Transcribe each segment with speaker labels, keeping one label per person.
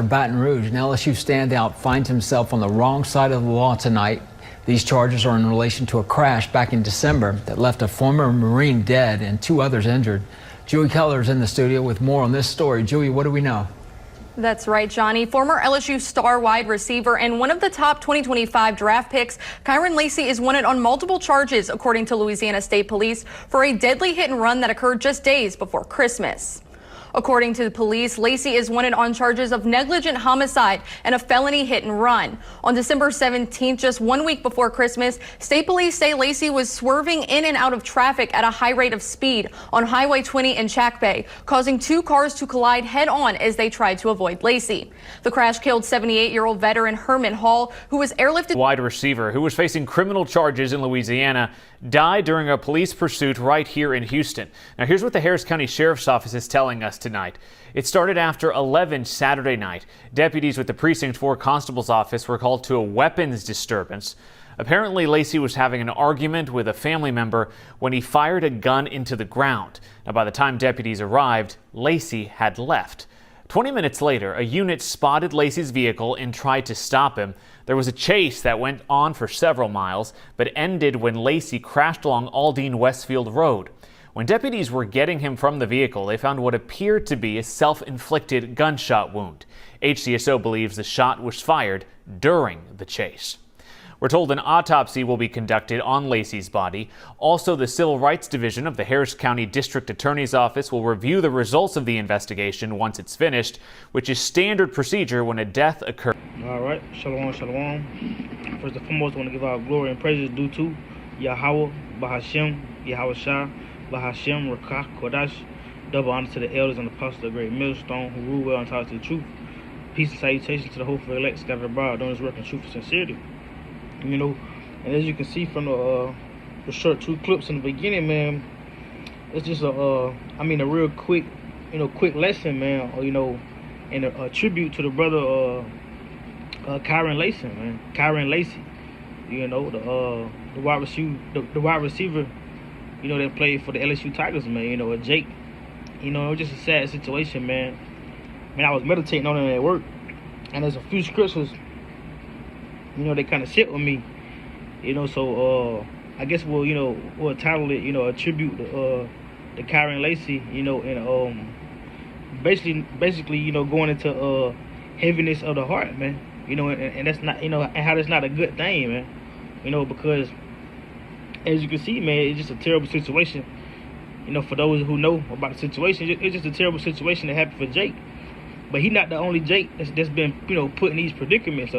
Speaker 1: Baton Rouge, an LSU standout finds himself on the wrong side of the law tonight. These charges are in relation to a crash back in December that left a former Marine dead and 2 others injured. Joey Keller's in the studio with more on this story. Joey, what do we know?
Speaker 2: That's right, Johnny. Former LSU star wide receiver and one of the top 2025 draft picks, Kyren Lacy is wanted on multiple charges, according to Louisiana State Police, for a deadly hit and run that occurred just days before Christmas. According to the police, Lacy is wanted on charges of negligent homicide and a felony hit and run. On December 17th, just 1 week before Christmas, state police say Lacy was swerving in and out of traffic at a high rate of speed on Highway 20 in Chack Bay, causing 2 cars to collide head on as they tried to avoid Lacy. The crash killed 78-year-old veteran Herman Hall, who was airlifted.
Speaker 3: Wide receiver who was facing criminal charges in Louisiana died during a police pursuit right here in Houston. Now here's what the Harris County Sheriff's Office is telling us tonight. It started after 11 Saturday night. Deputies with the Precinct 4 Constable's Office were called to a weapons disturbance. Apparently, Lacy was having an argument with a family member when he fired a gun into the ground. Now, by the time deputies arrived, Lacy had left. 20 minutes later, a unit spotted Lacy's vehicle and tried to stop him. There was a chase that went on for several miles, but ended when Lacy crashed along Aldine Westfield Road. When deputies were getting him from the vehicle, they found what appeared to be a self-inflicted gunshot wound. HCSO believes the shot was fired during the chase. We're told an autopsy will be conducted on Lacy's body. Also, the Civil Rights Division of the Harris County District Attorney's Office will review the results of the investigation once it's finished, which is standard procedure when a death occurs.
Speaker 4: All right, shalom, shalom. First and foremost, I want to give our glory and praises due to Yahweh, Bahashem, Yahweh Shah, Bahashem, Rakah, Kodash. Double honor to the elders and apostles of the great millstone who rule well and taught to the truth. Peace and salutation to the hopeful elect scattered abroad, doing his work in truth and sincerity. You know, and as you can see from the short 2 clips in the beginning, man, it's just a real quick, quick lesson, man, and a tribute to the brother Kyren Lacy, man. Kyren Lacy, the wide receiver, that played for the LSU Tigers, man. Jake, it was just a sad situation, man. I was meditating on it at work, and there's a few scriptures, they kind of sit with me, so I guess we'll title it, a tribute to Kyren Lacy, and basically, going into heaviness of the heart, man, and that's not, and how that's not a good thing, man, because as you can see, man, it's just a terrible situation, for those who know about the situation. It's just a terrible situation that happened for Jake, but he's not the only Jake that's been, put in these predicaments,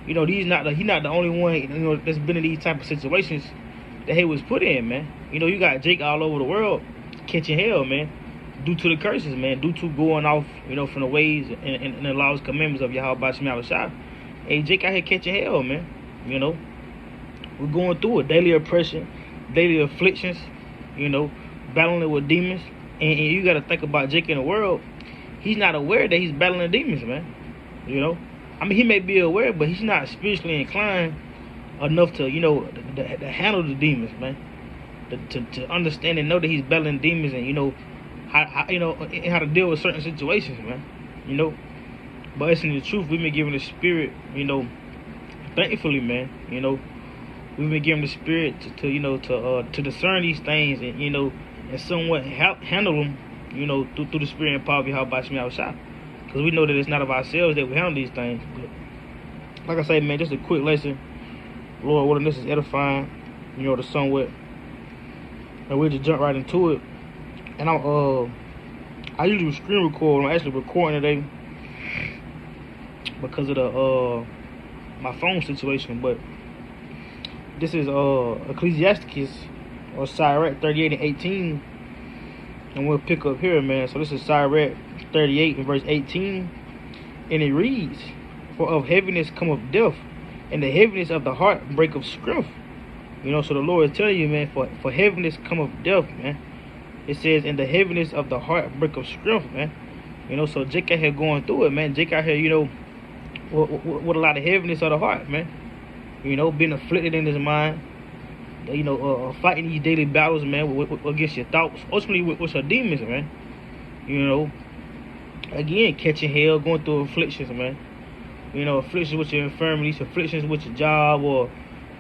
Speaker 4: he's not the only one, that's been in these type of situations that he was put in, man. You got Jake all over the world catching hell, man, due to the curses, man, due to going off, from the ways and the laws, commandments of Yahweh Shah. Hey, Jake out here catching hell, man. We're going through it, daily oppression, daily afflictions, battling it with demons, and you got to think about Jake in the world. He's not aware that he's battling demons, man. He may be aware, but he's not spiritually inclined enough to, to handle the demons, man. To understand and know that he's battling demons, and how to deal with certain situations, man. But it's in the truth, we've been given the spirit, thankfully, man. We've been given the spirit to discern these things, and and somewhat handle them, through the spirit and power of Yahweh Shah. Because we know that it's not of ourselves that we handle these things. But like I say, man, just a quick lesson. Lord willing, this is edifying, to somewhat. And we'll just jump right into it. And I usually screen record. I'm actually recording today because of the my phone situation. But this is Ecclesiasticus or Sirach 38 and 18. And we'll pick up here, man. So this is Sirach 38 and verse 18, and it reads, "For of heaviness cometh death, and the heaviness of the heart breaketh strength." So the Lord is telling you, man, for heaviness cometh death, man. It says, "And the heaviness of the heart breaketh strength," man. So Jake out here going through it, man. Jake out here, with a lot of heaviness of the heart, man. Being afflicted in his mind, fighting these daily battles, man, against your thoughts, ultimately with your demons, man. again, catching hell, going through afflictions, man. Afflictions with your infirmities, afflictions with your job, or,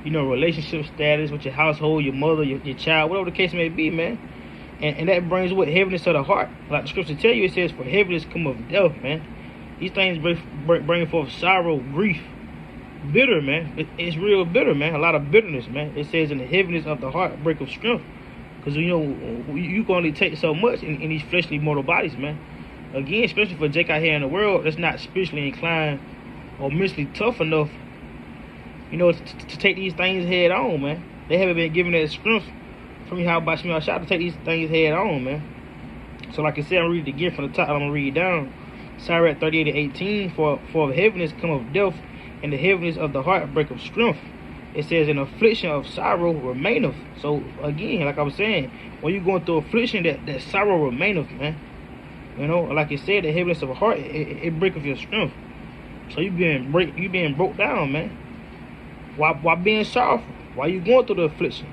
Speaker 4: relationship status with your household, your mother, your child, whatever the case may be, man. And that brings what? Heaviness of the heart. Like the scripture tell you, it says, for heaviness come of death, man. These things bring forth sorrow, grief, bitter, man. It's real bitter, man. A lot of bitterness, man. It says in the heaviness of the heart, break of strength. Because, you can only take so much in these fleshly mortal bodies, man. Again, especially for Jake out here in the world that's not spiritually inclined or mentally tough enough, to take these things head on, man. They haven't been given that strength from Yahweh Shemel Shah to take these things head on, man. So like I said, I'm reading it again from the top. I'm going to read it down. Sirach 38:18, for of heaviness come of death, and the heaviness of the heart break of strength. It says, an affliction of sorrow remaineth. So again, like I was saying, when you're going through affliction, that sorrow remaineth, man. Like it said, the heaviness of the heart, it breaketh your strength. So you being broke down, man. Why being sorrowful? Why you going through the affliction?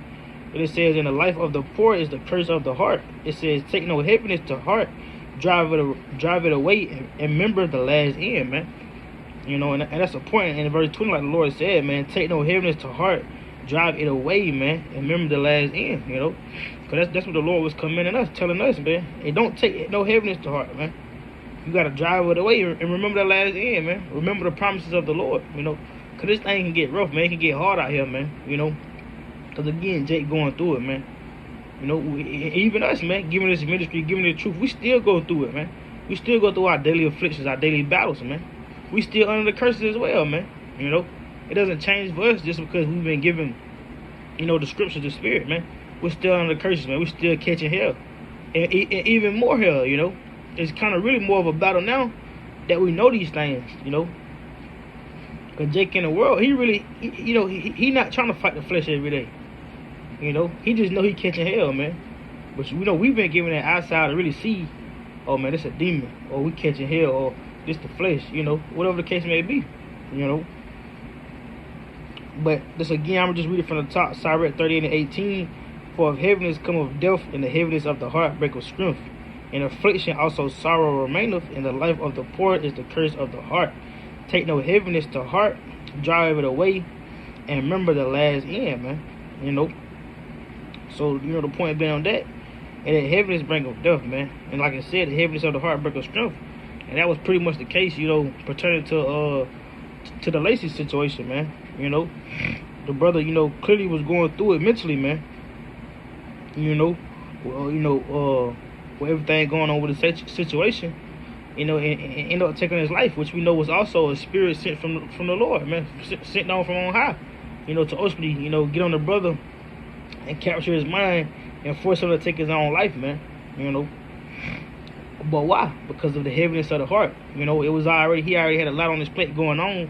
Speaker 4: It says, in the life of the poor is the curse of the heart. It says, take no heaviness to heart, drive it away, and remember the last end, man. And that's a point in verse 20, like the Lord said, man, take no heaviness to heart, drive it away, man, and remember the last end, Because that's what the Lord was commending us, telling us, man. Hey, don't take no heaviness to heart, man. You got to drive it away and remember the last end, man. Remember the promises of the Lord, Because this thing can get rough, man. It can get hard out here, man, Because again, Jake going through it, man. Even us, man, giving this ministry, giving the truth, we still go through it, man. We still go through our daily afflictions, our daily battles, man. We still under the curses as well, man. It doesn't change for us just because we've been given, the scriptures, the spirit, man. We're still under the curses, man. We're still catching hell. And even more hell, It's kind of really more of a battle now that we know these things, Because Jake in the world, he not trying to fight the flesh every day. He just know he catching hell, man. But we've been given that outside to really see, oh man, this a demon, or we catching hell, or this the flesh, whatever the case may be, But this again, I'm just reading from the top, Sirach 38:18, for of heaviness come of death, and the heaviness of the heart break of strength. In affliction also sorrow remaineth, and the life of the poor is the curse of the heart. Take no heaviness to heart, drive it away, and remember the last end, man. So, the point being on that, and the heaviness bring of death, man. And like I said, the heaviness of the heart break of strength. And that was pretty much the case, pertaining to the Lacy situation, man. The brother, clearly was going through it mentally, man. With everything going on with the situation, and ended up taking his life, which we know was also a spirit sent from the Lord, man, sent down from on high, to ultimately, get on the brother and capture his mind and force him to take his own life, man. But why? Because of the heaviness of the heart. It was he already had a lot on his plate going on,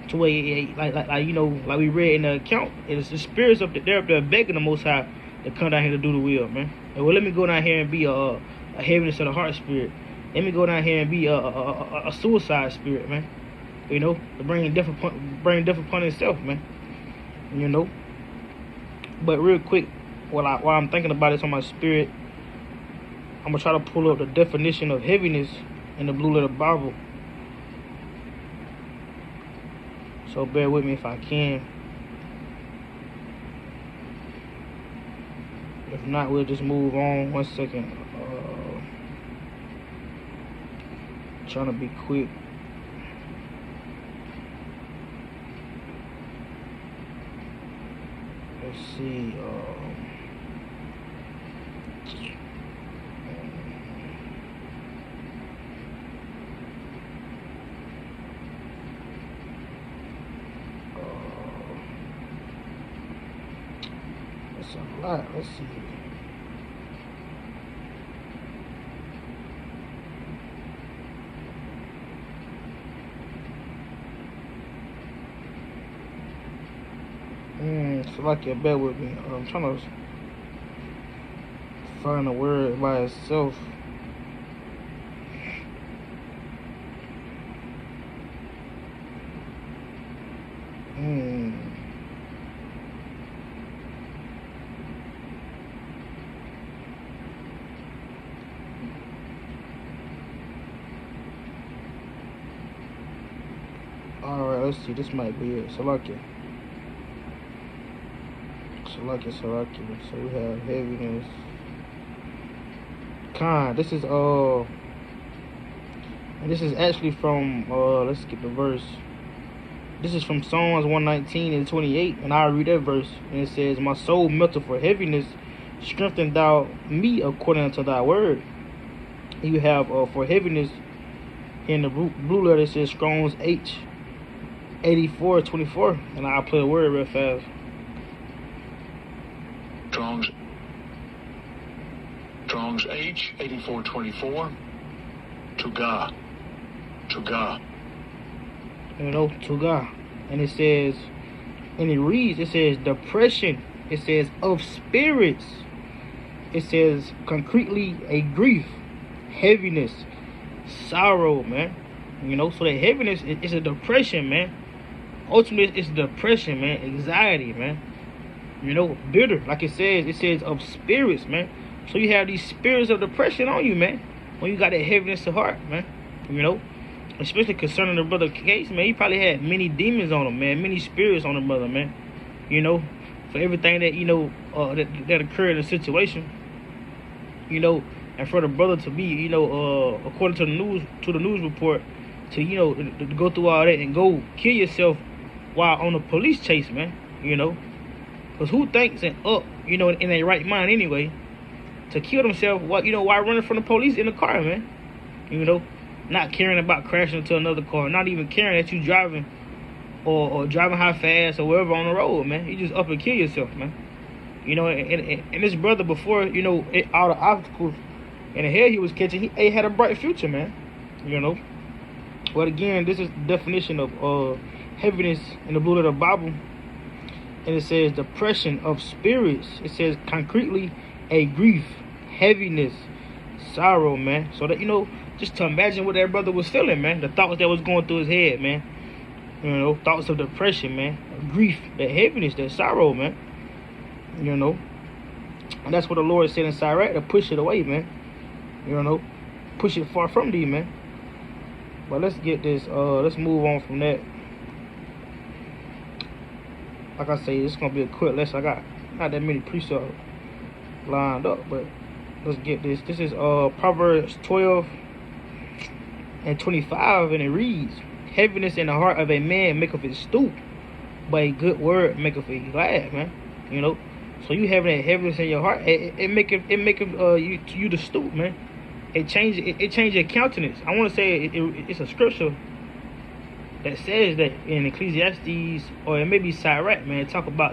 Speaker 4: to where like we read in the account, it's the spirits up there begging the Most High to come down here to do the will, man. And let me go down here and be a heaviness of the heart spirit. Let me go down here and be a suicide spirit, man. To bring death upon itself, man. But real quick, while I'm thinking about this on my spirit, I'm gonna try to pull up the definition of heaviness in the Blue Letter Bible. So bear with me if I can. If not, we'll just move on. 1 second. Trying to be quick. Let's see. That's a lot. Let's see. So like you bear with me. I'm trying to find a word by itself. Alright, let's see. This might be it. Salakia. So we have heaviness. This is and this is actually from let's get the verse. This is from Psalms 119:28, and I'll read that verse. And it says, "My soul melted for heaviness, strengthen thou me according to thy word." You have for heaviness in the blue letter, it says Strong's H84:24, and I'll play a word real fast.
Speaker 5: Strong's H84:24. To God. To God.
Speaker 4: To God. And it says, and it reads, it says depression, it says of spirits, it says concretely a grief, heaviness, sorrow, man. So that heaviness is a depression, man. Ultimately, it's depression, man. Anxiety, man. Bitter, like it says of spirits, man. So you have these spirits of depression on you, man, when you got that heaviness of heart, man. Especially concerning the brother case, man. He probably had many demons on him, man. Many spirits on the brother, man. For everything that, that occurred in the situation. And for the brother to be, according to the news report, to go through all that and go kill yourself while on a police chase, man. Because who thinks in their right mind anyway to kill themselves while running from the police in the car, man. Not caring about crashing into another car, not even caring that you driving or driving high fast or wherever on the road, man. You just up and kill yourself, man. And this brother, before all the obstacles and the hell he was catching, he had a bright future, man. But again, this is the definition of heaviness in the blue letter Bible. And it says depression of spirits. It says concretely a grief, heaviness, sorrow, man. So that, just to imagine what that brother was feeling, man. The thoughts that was going through his head, man. Thoughts of depression, man. Grief, that heaviness, that sorrow, man. And that's what the Lord said in Sirach, to push it away, man. Push it far from thee, man. But let's get this, let's move on from that. Like I say, it's going to be a quick lesson. I got not that many precepts lined up, but let's get this. This is Proverbs 12:25, and it reads, "Heaviness in the heart of a man maketh it stoop, but a good word maketh it glad," man. So you having that heaviness in your heart, it make you to stoop, man. It change your countenance. I want to say it's a scripture that says that in Ecclesiastes, or it may be Sirach, man. Talk about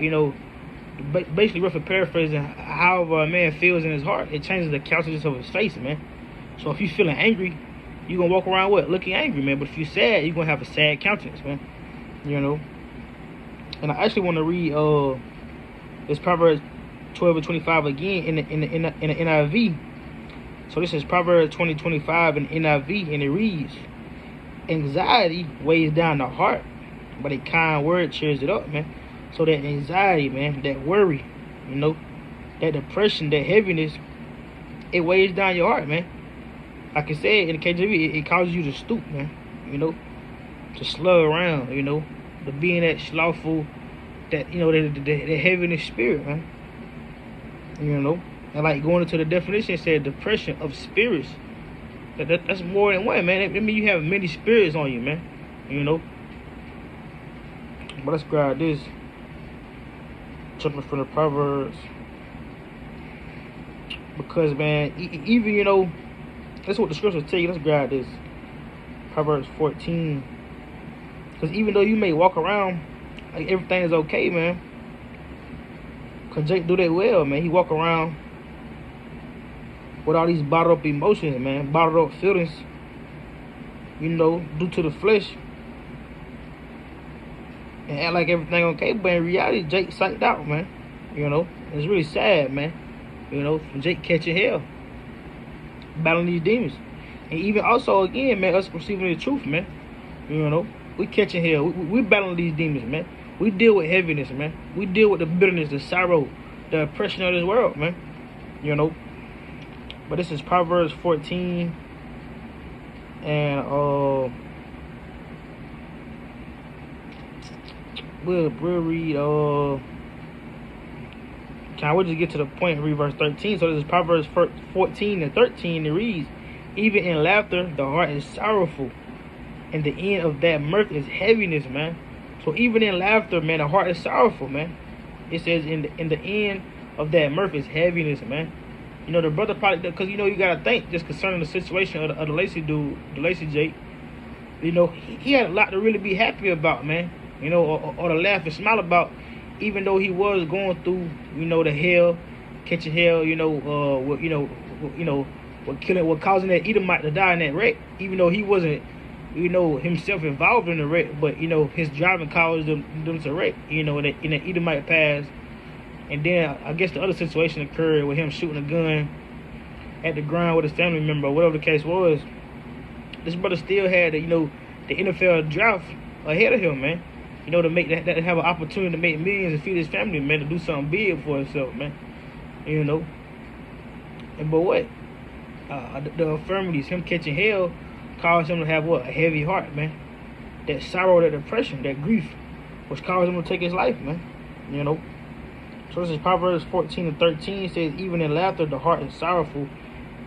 Speaker 4: basically roughly paraphrasing, however a man feels in his heart, it changes the countenance of his face, man. So if you're feeling angry, you're going to walk around looking angry, man. But if you're sad, you're going to have a sad countenance, man. And I actually want to read this Proverbs 12:25 again in the NIV. So this is Proverbs 20:25 in NIV, and it reads, "Anxiety weighs down the heart, but a kind word cheers it up," man. So that anxiety, man, that worry, that depression, that heaviness, it weighs down your heart, man. Like I said, in the KJV, it causes you to stoop, man. To slug around, to be in that slothful, that the heaviness spirit, man. And like going into the definition, it said depression of spirits. That's more than one, man. I mean, you have many spirits on you, man. But let's grab this. Jumping from the Proverbs, because, man, even that's what the scriptures tell you. Let's grab this Proverbs 14, because even though you may walk around like everything is okay, man, because Jake do that well, man. He walk around with all these bottled up emotions, man, bottled up feelings, due to the flesh, and act like everything okay, but in reality, Jake psyched out, man. It's really sad, man. From Jake catching hell, battling these demons, and even also again, man, us receiving the truth, man. We catching hell, we battling these demons, man. We deal with heaviness, man. We deal with the bitterness, the sorrow, the oppression of this world, man. But this is Proverbs 14 and We'll read, we'll just get to the point and read verse 13. So this is Proverbs 14 and 13. It reads, even in laughter, the heart is sorrowful, and the end of that mirth is heaviness, man. So even in laughter, man, the heart is sorrowful, man. It says in the end of that mirth is heaviness, man. You know, the brother probably, because, you know, you got to think just concerning the situation of the Lacy dude, the Lacy Jake. You know, he had a lot to really be happy about, man. You know, or to laugh and smile about, even though he was going through, you know, the hell, catching hell, what causing that Edomite to die in that wreck, even though he wasn't, you know, himself involved in the wreck, but, you know, his driving caused them to wreck, you know, in that Edomite pass. And then I guess the other situation occurred with him shooting a gun at the ground with his family member, or whatever the case was. This brother still had, you know, the NFL draft ahead of him, man. You know, to make that have an opportunity to make millions and feed his family, man, to do something big for himself, man. You know. But what? The infirmities, him catching hell, caused him to have what? A heavy heart, man. That sorrow, that depression, that grief, which caused him to take his life, man. You know. So this is Proverbs 14 and 13. It says, even in laughter, the heart is sorrowful,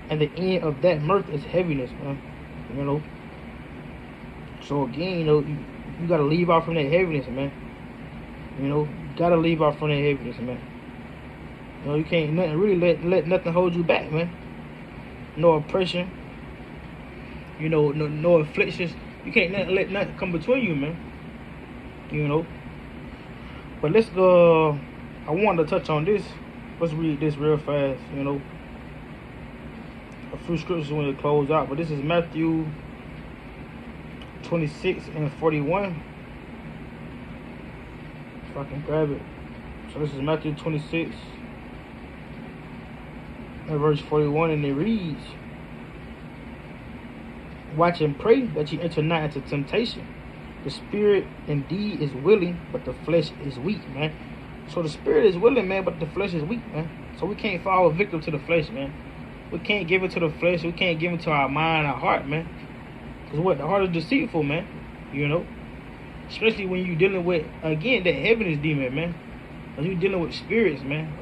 Speaker 4: and the end of that mirth is heaviness, man. You know. So again, you know, you gotta leave out from that heaviness, man. You know, gotta leave out from that heaviness, man. You know, you can't really let nothing hold you back, man. No oppression. You know, no afflictions. You can't let nothing come between you, man. You know. But let's go. I wanted to touch on this. Let's read this real fast. You know, a few scriptures when it close out. But this is Matthew 26 and 41. If I can grab it. So this is Matthew 26 and verse 41, and it reads, watch and pray that you enter not into temptation. The spirit indeed is willing, but the flesh is weak, man. So the spirit is willing, man, but the flesh is weak, man. So we can't fall victim to the flesh, man. We can't give it to the flesh. We can't give it to our mind, our heart, man. Because what? The heart is deceitful, man. You know? Especially when you're dealing with, again, that heaviness demon, man. When you're dealing with spirits, man.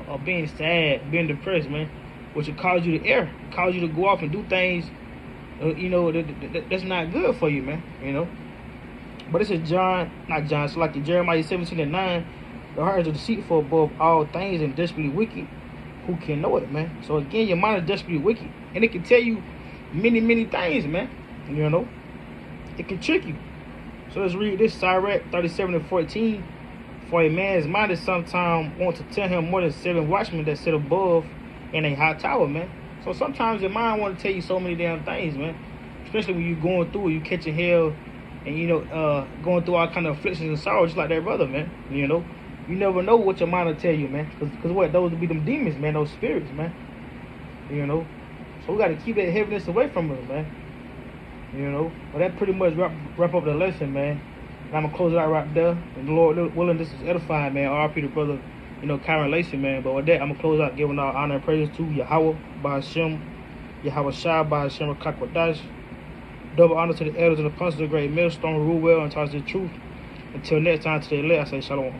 Speaker 4: Or being sad, being depressed, man. Which will cause you to err. Cause you to go off and do things, you know, that's not good for you, man. You know? But this is Jeremiah 17 and 9. The heart is deceitful above all things and desperately wicked. Who can know it, man? So again, your mind is desperately wicked. And it can tell you many, many things, man. You know? It can trick you. So let's read this, Sirach 37 and 14. For a man's mind is sometimes want to tell him more than 7 watchmen that sit above in a high tower, man. So sometimes your mind want to tell you so many damn things, man. Especially when you're going through, you catching hell, and, you know, going through all kind of afflictions and sorrows, just like that brother, man. You know? You never know what your mind will tell you, man. Because what? Those will be them demons, man. Those spirits, man. You know? So we got to keep that heaviness away from us, man. You know? But that pretty much wrap up the lesson, man. And I'm going to close it out right there. And the Lord willing, this is edifying, man. R.I.P. the brother, you know, Kyren Lacy, man. But with that, I'm going to close out giving all honor and praise to Yahweh, Bahashem, Yahweh Shah, Bahashem, Rakakwadash. Double honor to the elders and the apostles of the great millstone, rule well and touch the truth. Until next time, to the elect, I say shalom.